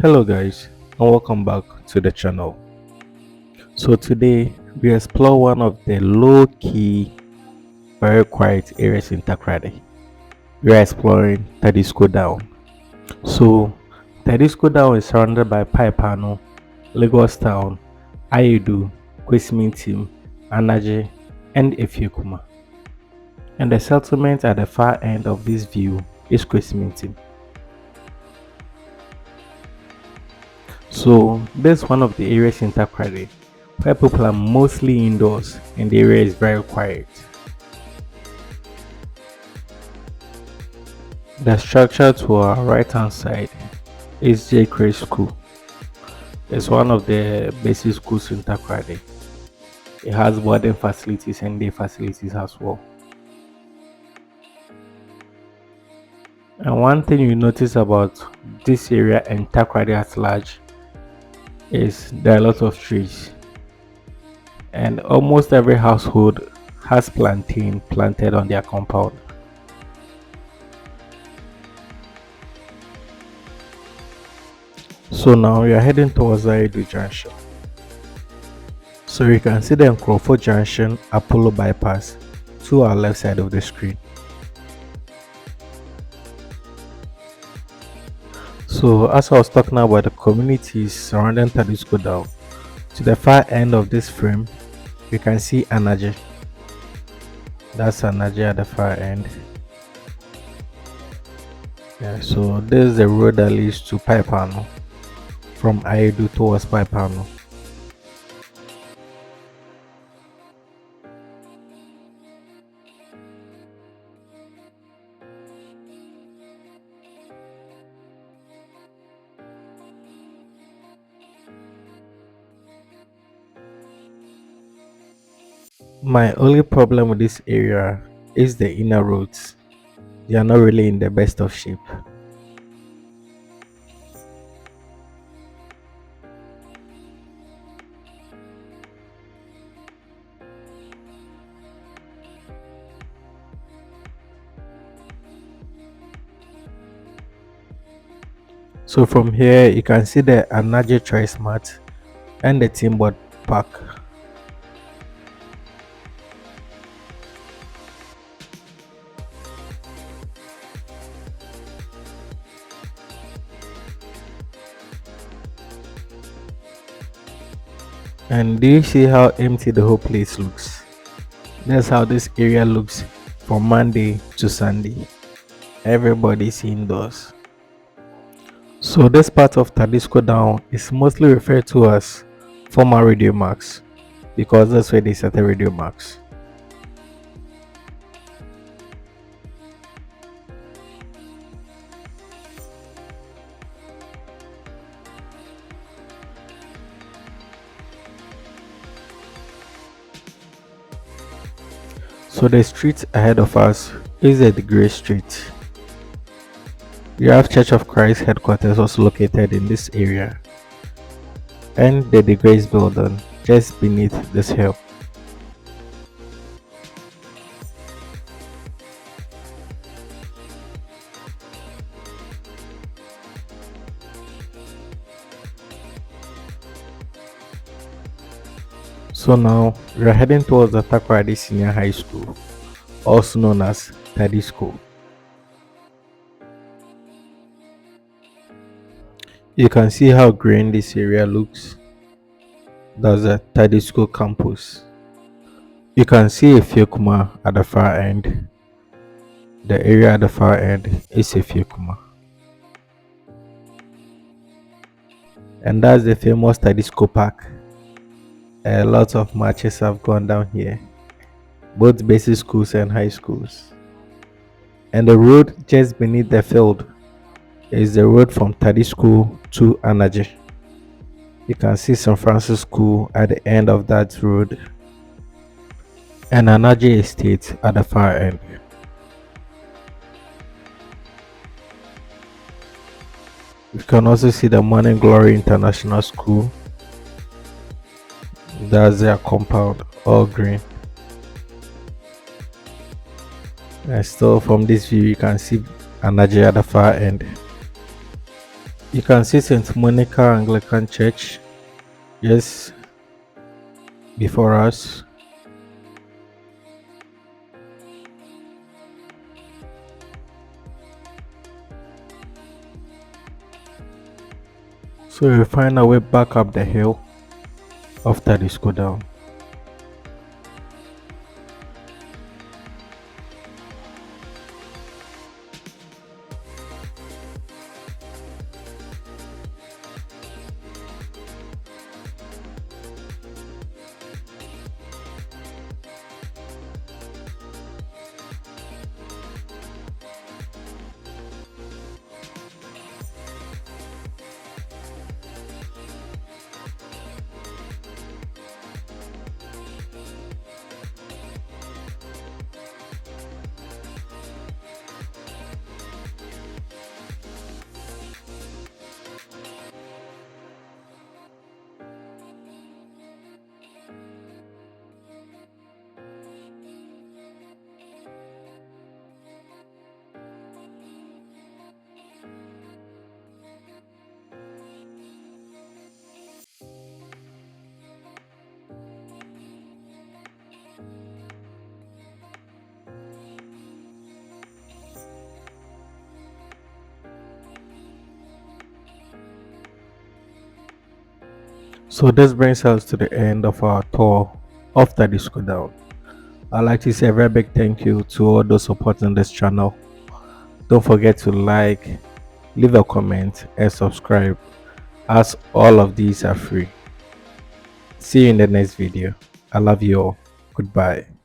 Hello guys, and welcome back to the channel. So today we explore one of the low-key, very quiet areas in Takoradi. We are exploring Tadisco Down. So Tadisco Down is surrounded by Paipano, Lagos Town, Ayedu, Kwesimintim, Anaje, and Efiekuma. And the settlement at the far end of this view is Kwesimintim. So this is one of the areas in Takoradi where people are mostly indoors and the area is very quiet. The structure to our right hand side is J. School. It's one of the basic schools in Takoradi. It has boarding facilities and day facilities as well. And one thing you notice about this area and Takoradi at large is there are a lot of trees. And almost every household has plantain planted on their compound. So now we are heading towards Ayedu Junction. So you can see the Crawford Junction Apollo bypass to our left side of the screen. So as I was talking about the communities surrounding Tadisco Down, to the far end of this frame you can see Anaje. That's Anaje at the far end. Yeah, so this is the road that leads to Paipano from Ayedu towards Paipano. My only problem with this area is the inner roads. They are not really in the best of shape. So from here you can see the Anaje Choice Mart and the Timber Park. And do you see how empty the whole place looks? That's how this area looks from Monday to Sunday. Everybody's indoors. So this part of Tadisco Down is mostly referred to as former Radio Max because that's where they started Radio Max. So the street ahead of us is the Grey Street. You have Church of Christ headquarters also located in this area, and the Grace building just beneath this hill. So now we are heading towards the Takoradi Senior High School, also known as Tedisco. You can see how green this area looks. That's the Tadisco campus. You can see Efiekuma at the far end. The area at the far end is Efiekuma. And that's the famous Tadisco Park. A lot of matches have gone down here, both basic schools and high schools. And the road just beneath the field is the road from Tadisco to Anaje. You can see St. Francis School at the end of that road and Anaje Estate at the far end. You can also see the Morning Glory International School. That's their compound, all green. And still from this view you can see Anaje at the far end. You can see St. Monica Anglican Church, yes, before us. So we find our way back up the hill of Tadisco Down. So this brings us to the end of our tour of Tadisco Down. I'd like to say a very big thank you to all those supporting this channel. Don't forget to like, leave a comment, and subscribe, as all of these are free. See you in the next video. I love you all. Goodbye.